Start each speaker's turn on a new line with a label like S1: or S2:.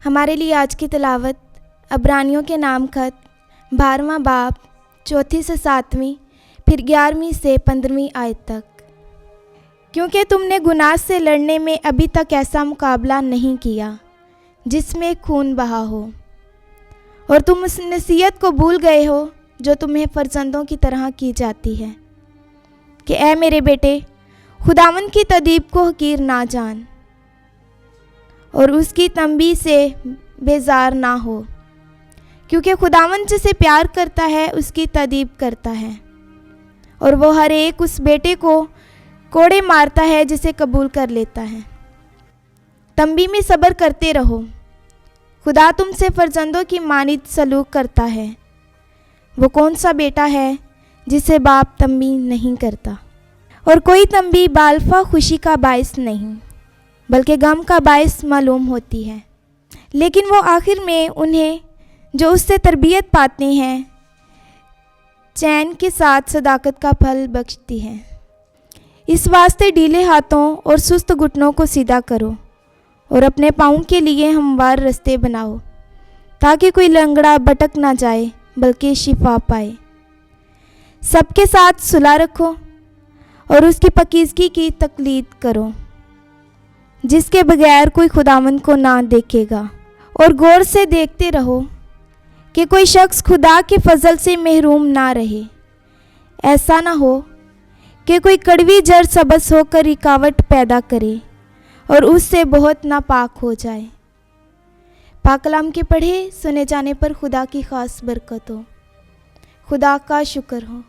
S1: हमारे लिए आज की तिलावत अब्रानियों के नाम खत 12वां बाब 4 से 7वीं फिर 11वीं से 15वीं आयत तक। क्योंकि तुमने गुनाह से लड़ने में अभी तक ऐसा मुकाबला नहीं किया जिसमें खून बहा हो, और तुम उस नसीहत को भूल गए हो जो तुम्हें फर्जंदों की तरह की जाती है कि ऐ मेरे बेटे, खुदावंद की तदीब को हकीर ना जान और उसकी तंबी से बेजार ना हो, क्योंकि खुदावंद जिसे प्यार करता है उसकी तदीब करता है, और वो हर एक उस बेटे को कोड़े मारता है जिसे कबूल कर लेता है। तंबी में सब्र करते रहो, खुदा तुमसे फर्जंदों की मानिद सलूक करता है। वो कौन सा बेटा है जिसे बाप तंबी नहीं करता, और कोई तंबी बालफा खुशी का बायस नहीं बल्कि गम का बायस मालूम होती है। लेकिन वो आखिर में उन्हें जो उससे तरबियत पाते हैं चैन के साथ सदाकत का फल बख्शती है। इस वास्ते ढीले हाथों और सुस्त घुटनों को सीधा करो और अपने पाँव के लिए हमवार रास्ते बनाओ, ताकि कोई लंगड़ा भटक ना जाए बल्कि शिफा पाए। सबके साथ सुलह रखो और उसकी पकीज़गी की तकलीद करो, जिसके बगैर कोई खुदावंद को ना देखेगा। और गौर से देखते रहो कि कोई शख्स खुदा के फजल से महरूम ना रहे। ऐसा ना हो कि कोई कड़वी जड़ सबस होकर रुकावट पैदा करे और उससे बहुत नापाक हो जाए। पाक कलाम के पढ़े सुने जाने पर खुदा की ख़ास बरकत हो। खुदा का शुक्र हो।